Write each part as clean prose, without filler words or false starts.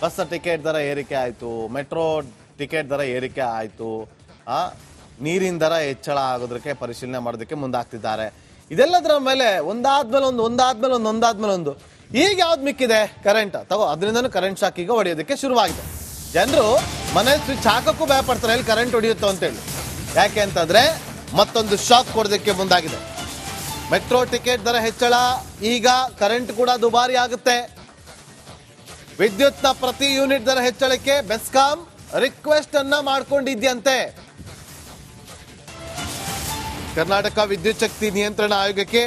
Bus ticket ದರ ಏರಿಕೆ ಆಯಿತು, ಮೆಟ್ರೋ ಟಿಕೆಟ್ ದರ ಏರಿಕೆ ಆಯಿತು, ನೀರಿನ ದರ ಹೆಚ್ಚಳ ಆಗೋದಕ್ಕೆ ಪರಿಶೀಲನೆ ಮಾಡೋದಕ್ಕೆ ಮುಂದಾಗ್ತಿದ್ದಾರೆ. ಇದೆಲ್ಲದರ ಮೇಲೆ ಒಂದಾದ್ಮೇಲೆ ಒಂದು ಈಗ ಯಾವ್ದು ಮಿಕ್ಕಿದೆ ಕರೆಂಟ್ ತಗೋ, ಅದರಿಂದನೂ ಕರೆಂಟ್ ಶಾಕ್ ಈಗ ಹೊಡೆಯೋದಕ್ಕೆ ಶುರುವಾಗಿದೆ. ಜನರು ಮನೆ ಸ್ವಿಚ್ ಹಾಕೋಕ್ಕೂ ಭಯ ಪಡ್ತಾರೆ, ಎಲ್ಲಿ ಕರೆಂಟ್ ಹೊಡೆಯುತ್ತೋ ಅಂತೇಳಿ. ಯಾಕೆ ಅಂತಂದ್ರೆ ಮತ್ತೊಂದು ಶಾಕ್ ಕೊಡೋದಕ್ಕೆ ಮುಂದಾಗಿದೆ. ಮೆಟ್ರೋ ಟಿಕೆಟ್ ದರ ಹೆಚ್ಚಳ, ಈಗ ಕರೆಂಟ್ ಕೂಡ ದುಬಾರಿ ಆಗುತ್ತೆ. ವಿದ್ಯುತ್ನ ಪ್ರತಿ ಯೂನಿಟ್ ದರ ಹೆಚ್ಚಳಕ್ಕೆ ಬೆಸ್ಕಾಂ ರಿಕ್ವೆಸ್ಟ್ ಅನ್ನ ಮಾಡ್ಕೊಂಡಿದ್ಯಂತೆ. ಕರ್ನಾಟಕ ವಿದ್ಯುತ್ ಶಕ್ತಿ ನಿಯಂತ್ರಣ ಆಯೋಗಕ್ಕೆ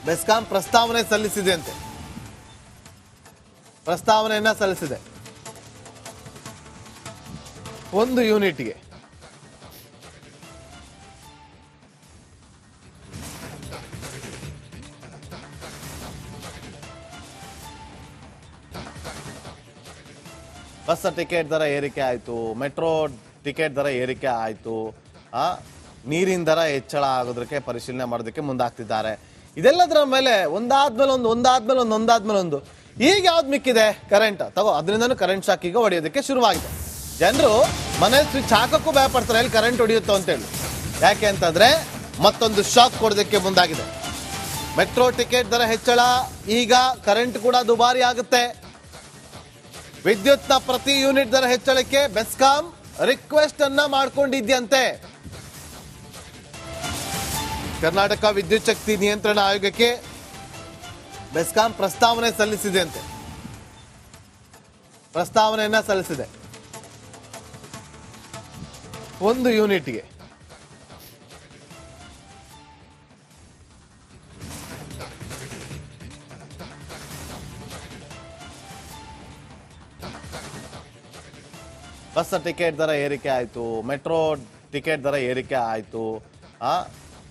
ಬೆಸ್ಕಾಂ ಪ್ರಸ್ತಾವನೆ ಸಲ್ಲಿಸಿದೆ. ಪ್ರಸ್ತಾವನೆಯನ್ನ ಸಲ್ಲಿಸಿದೆ ಒಂದು ಯೂನಿಟ್ಗೆ. ಬಸ್ ಟಿಕೆಟ್ ದರ ಏರಿಕೆ ಆಯಿತು, ಮೆಟ್ರೋ ಟಿಕೆಟ್ ದರ ಏರಿಕೆ ಆಯಿತು, ನೀರಿನ ದರ ಹೆಚ್ಚಳ ಆಗೋದಕ್ಕೆ ಪರಿಶೀಲನೆ ಮಾಡೋದಕ್ಕೆ ಮುಂದಾಗ್ತಿದ್ದಾರೆ. ಇದೆಲ್ಲದರ ಮೇಲೆ ಒಂದಾದ್ಮೇಲೆ ಒಂದು ಈಗ ಯಾವ್ದು ಮಿಕ್ಕಿದೆ ಕರೆಂಟ್ ತಗೋ, ಅದರಿಂದನೂ ಕರೆಂಟ್ ಶಾಕ್ ಈಗ ಹೊಡೆಯೋದಕ್ಕೆ ಶುರುವಾಗಿದೆ. ಜನರು ಮನೆ ಸ್ವಿಚ್ ಹಾಕೋಕ್ಕೂ ಭಯ ಪಡ್ತಾರೆ, ಎಲ್ಲಿ ಕರೆಂಟ್ ಹೊಡೆಯುತ್ತೋ ಅಂತೇಳಿ. ಯಾಕೆ ಅಂತಂದ್ರೆ ಮತ್ತೊಂದು ಶಾಕ್ ಕೊಡೋದಕ್ಕೆ ಮುಂದಾಗಿದೆ. ಮೆಟ್ರೋ ಟಿಕೆಟ್ ದರ ಹೆಚ್ಚಳ, ಈಗ ಕರೆಂಟ್ ಕೂಡ ದುಬಾರಿ ಆಗುತ್ತೆ. ವಿದ್ಯುತ್ನ ಪ್ರತಿ ಯೂನಿಟ್ ದರ ಹೆಚ್ಚಳಕ್ಕೆ ಬೆಸ್ಕಾಂ ರಿಕ್ವೆಸ್ಟ್ ಅನ್ನ ಮಾಡ್ಕೊಂಡಿದ್ಯಂತೆ. ಕರ್ನಾಟಕ ವಿದ್ಯುತ್ ಶಕ್ತಿ ನಿಯಂತ್ರಣ ಆಯೋಗಕ್ಕೆ ಬೆಸ್ಕಾಂ ಪ್ರಸ್ತಾವನೆ ಸಲ್ಲಿಸಿದೆ. ಪ್ರಸ್ತಾವನೆಯನ್ನ ಸಲ್ಲಿಸಿದೆ ಒಂದು ಯೂನಿಟ್ಗೆ. ಬಸ್ ಟಿಕೆಟ್ ದರ ಏರಿಕೆ ಆಯಿತು, ಮೆಟ್ರೋ ಟಿಕೆಟ್ ದರ ಏರಿಕೆ ಆಯಿತು,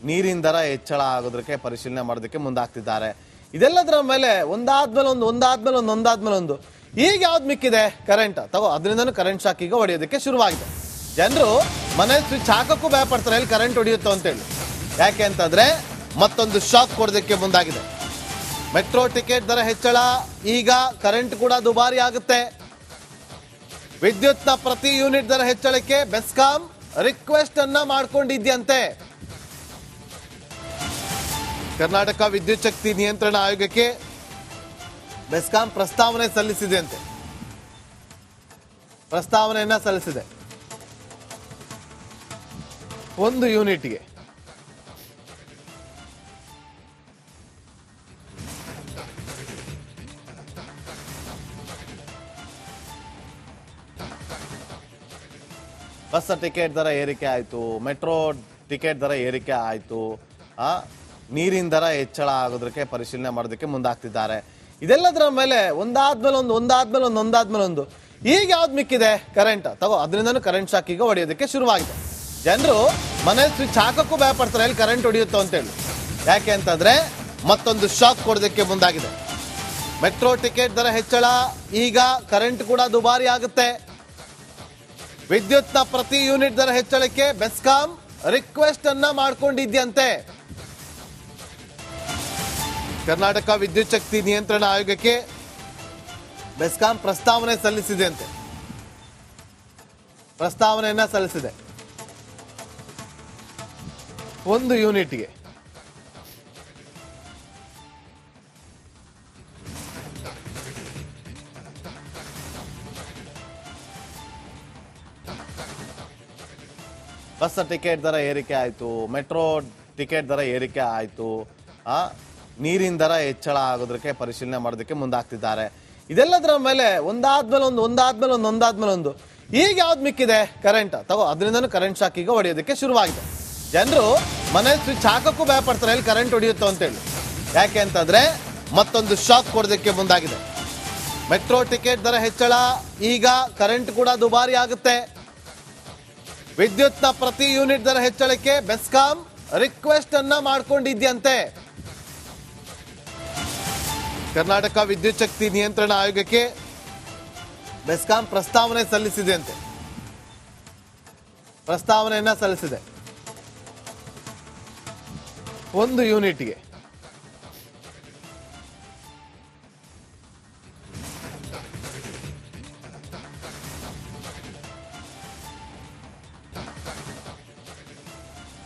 ನೀರಿನ ದರ ಹೆಚ್ಚಳ ಆಗೋದಕ್ಕೆ ಪರಿಶೀಲನೆ ಮಾಡೋದಕ್ಕೆ ಮುಂದಾಗ್ತಿದ್ದಾರೆ. ಇದೆಲ್ಲದರ ಮೇಲೆ ಒಂದಾದ್ಮೇಲೆ ಒಂದು ಈಗ ಯಾವ್ದು ಮಿಕ್ಕಿದೆ ಕರೆಂಟ್ ತಗೋ, ಅದರಿಂದನೂ ಕರೆಂಟ್ ಶಾಕ್ ಈಗ ಹೊಡೆಯೋದಕ್ಕೆ ಶುರುವಾಗಿದೆ. ಜನರು ಮನೆ ಸ್ವಿಚ್ ಹಾಕೋಕ್ಕೂ ಭಯ ಪಡ್ತಾರೆ, ಎಲ್ಲಿ ಕರೆಂಟ್ ಹೊಡೆಯುತ್ತೋ ಅಂತೇಳಿ. ಯಾಕೆ ಅಂತಂದ್ರೆ ಮತ್ತೊಂದು ಶಾಕ್ ಕೊಡೋದಕ್ಕೆ ಮುಂದಾಗಿದೆ. ಮೆಟ್ರೋ ಟಿಕೆಟ್ ದರ ಹೆಚ್ಚಳ, ಈಗ ಕರೆಂಟ್ ಕೂಡ ದುಬಾರಿ ಆಗುತ್ತೆ. ವಿದ್ಯುತ್ನ ಪ್ರತಿ ಯೂನಿಟ್ ದರ ಹೆಚ್ಚಳಕ್ಕೆ ಬೆಸ್ಕಾಂ ರಿಕ್ವೆಸ್ಟ್ ಅನ್ನ ಮಾಡ್ಕೊಂಡಿದ್ಯಂತೆ. ಕರ್ನಾಟಕ ವಿದ್ಯುತ್ ಶಕ್ತಿ ನಿಯಂತ್ರಣ ಆಯೋಗಕ್ಕೆ ಬೆಸ್ಕಾಂ ಪ್ರಸ್ತಾವನೆ ಸಲ್ಲಿಸಿದೆ. ಪ್ರಸ್ತಾವನೆಯನ್ನ ಸಲ್ಲಿಸಿದೆ ಒಂದು ಯೂನಿಟ್ಗೆ. ಬಸ್ ಟಿಕೆಟ್ ದರ ಏರಿಕೆ ಆಯಿತು, ಮೆಟ್ರೋ ಟಿಕೆಟ್ ದರ ಏರಿಕೆ ಆಯಿತು, ನೀರಿನ ದರ ಹೆಚ್ಚಳ ಆಗೋದಕ್ಕೆ ಪರಿಶೀಲನೆ ಮಾಡೋದಕ್ಕೆ ಮುಂದಾಗ್ತಿದ್ದಾರೆ. ಇದೆಲ್ಲದರ ಮೇಲೆ ಒಂದಾದ್ಮೇಲೆ ಒಂದು ಈಗ ಯಾವ್ದು ಮಿಕ್ಕಿದೆ ಕರೆಂಟ್ ತಗೋ, ಅದರಿಂದನೂ ಕರೆಂಟ್ ಶಾಕ್ ಈಗ ಹೊಡೆಯೋದಕ್ಕೆ ಶುರುವಾಗಿದೆ. ಜನರು ಮನೆ ಸ್ವಿಚ್ ಹಾಕೋಕ್ಕೂ ಭಯ ಪಡ್ತಾರೆ, ಎಲ್ಲಿ ಕರೆಂಟ್ ಹೊಡೆಯುತ್ತೋ ಅಂತೇಳಿ. ಯಾಕೆ ಅಂತಂದ್ರೆ ಮತ್ತೊಂದು ಶಾಕ್ ಕೊಡೋದಕ್ಕೆ ಮುಂದಾಗಿದೆ. ಮೆಟ್ರೋ ಟಿಕೆಟ್ ದರ ಹೆಚ್ಚಳ, ಈಗ ಕರೆಂಟ್ ಕೂಡ ದುಬಾರಿ ಆಗುತ್ತೆ. ವಿದ್ಯುತ್ನ ಪ್ರತಿ ಯೂನಿಟ್ ದರ ಹೆಚ್ಚಳಕ್ಕೆ ಬೆಸ್ಕಾಂ ರಿಕ್ವೆಸ್ಟ್ ಅನ್ನ ಮಾಡ್ಕೊಂಡಿದ್ಯಂತೆ. ಕರ್ನಾಟಕ ವಿದ್ಯುತ್ ಶಕ್ತಿ ನಿಯಂತ್ರಣ ಆಯೋಗಕ್ಕೆ ಬೆಸ್ಕಾಂ ಪ್ರಸ್ತಾವನೆ ಸಲ್ಲಿಸಿದೆ. ಪ್ರಸ್ತಾವನೆಯನ್ನ ಸಲ್ಲಿಸಿದೆ ಒಂದು ಯೂನಿಟ್ಗೆ. ಬಸ್ ಟಿಕೆಟ್ ದರ ಏರಿಕೆ ಆಯಿತು, ಮೆಟ್ರೋ ಟಿಕೆಟ್ ದರ ಏರಿಕೆ ಆಯಿತು, ನೀರಿನ ದರ ಹೆಚ್ಚಳ ಆಗೋದಕ್ಕೆ ಪರಿಶೀಲನೆ ಮಾಡೋದಕ್ಕೆ ಮುಂದಾಗ್ತಿದ್ದಾರೆ. ಇದೆಲ್ಲದರ ಮೇಲೆ ಒಂದಾದ್ಮೇಲೆ ಒಂದು ಈಗ ಯಾವ್ದು ಮಿಕ್ಕಿದೆ ಕರೆಂಟ್ ತಗೋ, ಅದರಿಂದನೂ ಕರೆಂಟ್ ಶಾಕ್ ಈಗ ಹೊಡೆಯೋದಕ್ಕೆ ಶುರುವಾಗಿದೆ. ಜನರು ಮನೆ ಸ್ವಿಚ್ ಹಾಕೋಕ್ಕೂ ಭಯ ಪಡ್ತಾರೆ, ಎಲ್ಲಿ ಕರೆಂಟ್ ಹೊಡೆಯುತ್ತೋ ಅಂತೇಳಿ. ಯಾಕೆ ಅಂತಂದ್ರೆ ಮತ್ತೊಂದು ಶಾಕ್ ಕೊಡೋದಕ್ಕೆ ಮುಂದಾಗಿದೆ. ಮೆಟ್ರೋ ಟಿಕೆಟ್ ದರ ಹೆಚ್ಚಳ, ಈಗ ಕರೆಂಟ್ ಕೂಡ ದುಬಾರಿ ಆಗುತ್ತೆ. ವಿದ್ಯುತ್ನ ಪ್ರತಿ ಯೂನಿಟ್ ದರ ಹೆಚ್ಚಳಕ್ಕೆ ಬೆಸ್ಕಾಂ ರಿಕ್ವೆಸ್ಟ್ ಅನ್ನ ಮಾಡ್ಕೊಂಡಿದ್ಯಂತೆ. ಕರ್ನಾಟಕ ವಿದ್ಯುತ್ ಶಕ್ತಿ ನಿಯಂತ್ರಣ ಆಯೋಗಕ್ಕೆ ಬೆಸ್ಕಾಂ ಪ್ರಸ್ತಾವನೆ ಸಲ್ಲಿಸಿದೆ. ಪ್ರಸ್ತಾವನೆಯನ್ನ ಸಲ್ಲಿಸಿದೆ ಒಂದು ಯೂನಿಟ್ಗೆ.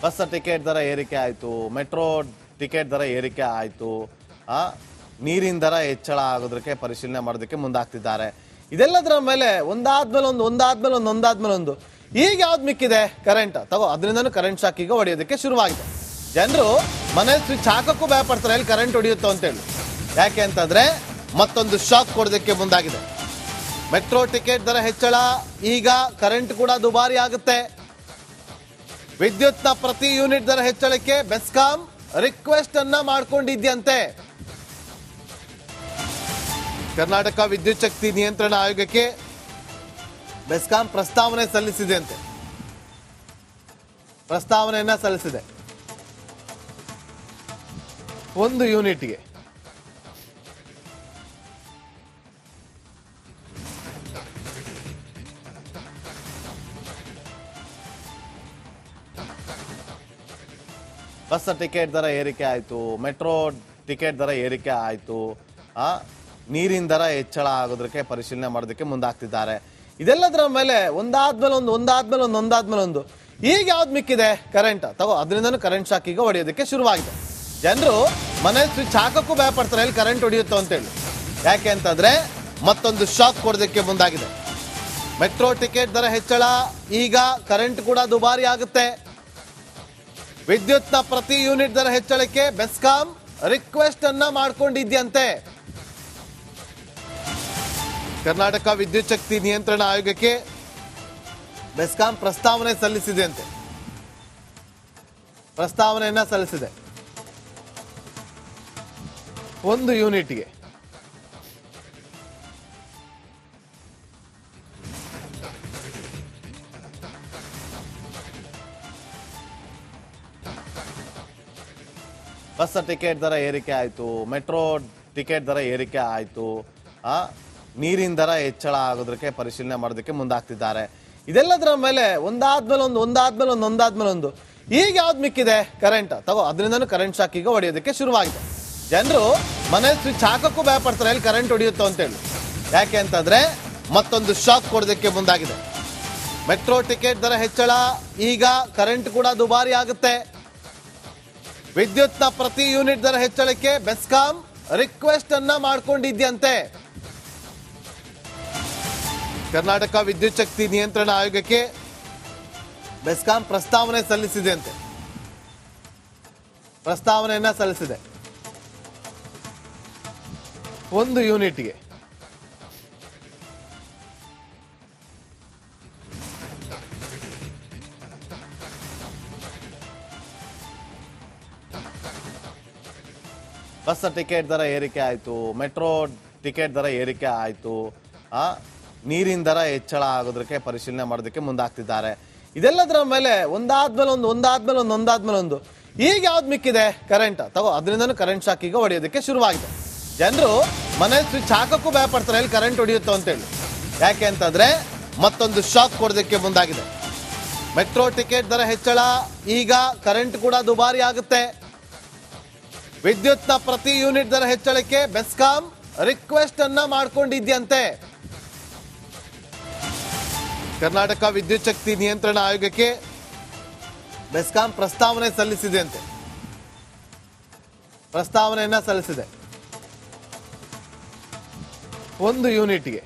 ಬಸ್ ಟಿಕೆಟ್ ದರ ಏರಿಕೆ ಆಯಿತು, ಮೆಟ್ರೋ ಟಿಕೆಟ್ ದರ ಏರಿಕೆ ಆಯಿತು, ನೀರಿನ ದರ ಹೆಚ್ಚಳ ಆಗೋದಕ್ಕೆ ಪರಿಶೀಲನೆ ಮಾಡೋದಕ್ಕೆ ಮುಂದಾಗ್ತಿದ್ದಾರೆ. ಇದೆಲ್ಲದರ ಮೇಲೆ ಒಂದಾದ್ಮೇಲೆ ಒಂದು ಈಗ ಯಾವ್ದು ಮಿಕ್ಕಿದೆ ಕರೆಂಟ್ ತಗೋ, ಅದರಿಂದನೂ ಕರೆಂಟ್ ಶಾಕ್ ಈಗ ಹೊಡೆಯೋದಕ್ಕೆ ಶುರುವಾಗಿದೆ. ಜನರು ಮನೇಲಿ ಸ್ವಿಚ್ ಹಾಕೋಕ್ಕೂ ಭಯ ಪಡ್ತಾರೆ, ಎಲ್ಲಿ ಕರೆಂಟ್ ಹೊಡೆಯುತ್ತೋ ಅಂತೇಳಿ. ಯಾಕೆ ಅಂತಂದ್ರೆ ಮತ್ತೊಂದು ಶಾಕ್ ಕೊಡೋದಕ್ಕೆ ಮುಂದಾಗಿದೆ. ಮೆಟ್ರೋ ಟಿಕೆಟ್ ದರ ಹೆಚ್ಚಳ, ಈಗ ಕರೆಂಟ್ ಕೂಡ ದುಬಾರಿ ಆಗುತ್ತೆ. ವಿದ್ಯುತ್ನ ಪ್ರತಿ ಯೂನಿಟ್ ದರ ಹೆಚ್ಚಳಕ್ಕೆ ಬೆಸ್ಕಾಂ ರಿಕ್ವೆಸ್ಟ್ ಅನ್ನ ಮಾಡ್ಕೊಂಡಿದ್ಯಂತೆ. ಕರ್ನಾಟಕ ವಿದ್ಯುತ್ ಶಕ್ತಿ ನಿಯಂತ್ರಣ ಆಯೋಗಕ್ಕೆ ಬೆಸ್ಕಾಂ ಪ್ರಸ್ತಾವನೆ ಸಲ್ಲಿಸಿದೆ ಅಂತೆ. ಪ್ರಸ್ತಾವನೆಯನ್ನ ಸಲ್ಲಿಸಿದೆ ಒಂದು ಯೂನಿಟ್ಗೆ. ಬಸ್ ಟಿಕೆಟ್ ದರ ಏರಿಕೆ ಆಯಿತು, ಮೆಟ್ರೋ ಟಿಕೆಟ್ ದರ ಏರಿಕೆ ಆಯಿತು, ನೀರಿನ ದರ ಹೆಚ್ಚಳ ಆಗೋದಕ್ಕೆ ಪರಿಶೀಲನೆ ಮಾಡೋದಕ್ಕೆ ಮುಂದಾಗ್ತಿದ್ದಾರೆ. ಇದೆಲ್ಲದರ ಮೇಲೆ ಒಂದಾದ್ಮೇಲೆ ಒಂದು ಈಗ ಯಾವ್ದು ಮಿಕ್ಕಿದೆ ಕರೆಂಟ್ ತಗೋ, ಅದರಿಂದನೂ ಕರೆಂಟ್ ಶಾಕ್ ಈಗ ಹೊಡೆಯೋದಕ್ಕೆ ಶುರುವಾಗಿದೆ. ಜನರು ಮನೇಲಿ ಸ್ವಿಚ್ ಹಾಕೋಕ್ಕೂ ಭಯ ಪಡ್ತಾರೆ, ಎಲ್ಲಿ ಕರೆಂಟ್ ಹೊಡೆಯುತ್ತೋ ಅಂತೇಳಿ. ಯಾಕೆ ಅಂತಂದ್ರೆ ಮತ್ತೊಂದು ಶಾಕ್ ಕೊಡೋದಕ್ಕೆ ಮುಂದಾಗಿದೆ. ಮೆಟ್ರೋ ಟಿಕೆಟ್ ದರ ಹೆಚ್ಚಳ, ಈಗ ಕರೆಂಟ್ ಕೂಡ ದುಬಾರಿ ಆಗುತ್ತೆ. ವಿದ್ಯುತ್ನ ಪ್ರತಿ ಯೂನಿಟ್ ದರ ಹೆಚ್ಚಳಕ್ಕೆ ಬೆಸ್ಕಾಂ ರಿಕ್ವೆಸ್ಟ್ ಅನ್ನ ಮಾಡ್ಕೊಂಡಿದ್ಯಂತೆ. ಕರ್ನಾಟಕ ವಿದ್ಯುತ್ ಶಕ್ತಿ ನಿಯಂತ್ರಣ ಆಯೋಗಕ್ಕೆ ಬೆಸ್ಕಾಂ ಪ್ರಸ್ತಾವನೆ ಸಲ್ಲಿಸಿದೆ ಅಂತೆ. ಪ್ರಸ್ತಾವನೆಯನ್ನ ಸಲ್ಲಿಸಿದೆ ಒಂದು ಯೂನಿಟ್ಗೆ. ಬಸ್ ಟಿಕೆಟ್ ದರ ಏರಿಕೆ ಆಯಿತು, ಮೆಟ್ರೋ ಟಿಕೆಟ್ ದರ ಏರಿಕೆ ಆಯಿತು, ನೀರಿನ ದರ ಹೆಚ್ಚಳ ಆಗೋದಕ್ಕೆ ಪರಿಶೀಲನೆ ಮಾಡೋದಕ್ಕೆ ಮುಂದಾಗ್ತಿದ್ದಾರೆ. ಇದೆಲ್ಲದರ ಮೇಲೆ ಒಂದಾದ್ಮೇಲೆ ಒಂದು ಈಗ ಯಾವ್ದು ಮಿಕ್ಕಿದೆ ಕರೆಂಟ್ ತಗೋ, ಅದರಿಂದನೂ ಕರೆಂಟ್ ಶಾಕ್ ಈಗ ಹೊಡೆಯೋದಕ್ಕೆ ಶುರುವಾಗಿದೆ. ಜನರು ಮನೇಲಿ ಸ್ವಿಚ್ ಹಾಕೋಕ್ಕೂ ಭಯ ಪಡ್ತಾರೆ, ಎಲ್ಲಿ ಕರೆಂಟ್ ಹೊಡೆಯುತ್ತೋ ಅಂತೇಳಿ. ಯಾಕೆ ಅಂತಂದ್ರೆ ಮತ್ತೊಂದು ಶಾಕ್ ಕೊಡೋದಕ್ಕೆ ಮುಂದಾಗಿದೆ. ಮೆಟ್ರೋ ಟಿಕೆಟ್ ದರ ಹೆಚ್ಚಳ, ಈಗ ಕರೆಂಟ್ ಕೂಡ ದುಬಾರಿ ಆಗುತ್ತೆ. ವಿದ್ಯುತ್ನ ಪ್ರತಿ ಯೂನಿಟ್ ದರ ಹೆಚ್ಚಳಕ್ಕೆ ಬೆಸ್ಕಾಂ ರಿಕ್ವೆಸ್ಟ್ ಅನ್ನ ಮಾಡ್ಕೊಂಡಿದ್ಯಂತೆ. ಕರ್ನಾಟಕ ವಿದ್ಯುತ್ ಶಕ್ತಿ ನಿಯಂತ್ರಣ ಆಯೋಗಕ್ಕೆ ಬೆಸ್ಕಾಂ ಪ್ರಸ್ತಾವನೆ ಸಲ್ಲಿಸಿದೆ ಅಂತೆ. ಪ್ರಸ್ತಾವನೆಯನ್ನ ಸಲ್ಲಿಸಿದೆ ಒಂದು ಯೂನಿಟ್ಗೆ. ಬಸ್ ಟಿಕೆಟ್ ದರ ಏರಿಕೆ ಆಯಿತು, ಮೆಟ್ರೋ ಟಿಕೆಟ್ ದರ ಏರಿಕೆ ಆಯಿತು, ನೀರಿನ ದರ ಹೆಚ್ಚಳ ಆಗೋದಕ್ಕೆ ಪರಿಶೀಲನೆ ಮಾಡೋದಕ್ಕೆ ಮುಂದಾಗ್ತಿದ್ದಾರೆ. ಇದೆಲ್ಲದರ ಮೇಲೆ ಒಂದಾದ್ಮೇಲೆ ಒಂದು ಈಗ ಯಾವ್ದು ಮಿಕ್ಕಿದೆ ಕರೆಂಟ್ ತಗೋ, ಅದರಿಂದನೂ ಕರೆಂಟ್ ಶಾಕ್ ಈಗ ಹೊಡೆಯೋದಕ್ಕೆ ಶುರುವಾಗಿದೆ. ಜನರು ಮನೇಲಿ ಸ್ವಿಚ್ ಹಾಕೋಕ್ಕೂ ಭಯ ಪಡ್ತಾರೆ, ಎಲ್ಲಿ ಕರೆಂಟ್ ಹೊಡೆಯುತ್ತೋ ಅಂತೇಳಿ. ಯಾಕೆ ಅಂತಂದ್ರೆ ಮತ್ತೊಂದು ಶಾಕ್ ಕೊಡೋದಕ್ಕೆ ಮುಂದಾಗಿದೆ. ಮೆಟ್ರೋ ಟಿಕೆಟ್ ದರ ಹೆಚ್ಚಳ, ಈಗ ಕರೆಂಟ್ ಕೂಡ ದುಬಾರಿ ಆಗುತ್ತೆ. ವಿದ್ಯುತ್ನ ಪ್ರತಿ ಯೂನಿಟ್ ದರ ಹೆಚ್ಚಳಕ್ಕೆ ಬೆಸ್ಕಾಂ ರಿಕ್ವೆಸ್ಟ್ ಅನ್ನ ಮಾಡ್ಕೊಂಡಿದ್ಯಂತೆ. ಕರ್ನಾಟಕ ವಿದ್ಯುತ್ ಶಕ್ತಿ ನಿಯಂತ್ರಣ ಆಯೋಗಕ್ಕೆ ಬೆಸ್ಕಾಂ ಪ್ರಸ್ತಾವನೆ ಸಲ್ಲಿಸಿದೆ ಅಂತೆ. ಪ್ರಸ್ತಾವನೆಯನ್ನ ಸಲ್ಲಿಸಿದೆ ಒಂದು ಯೂನಿಟ್ಗೆ.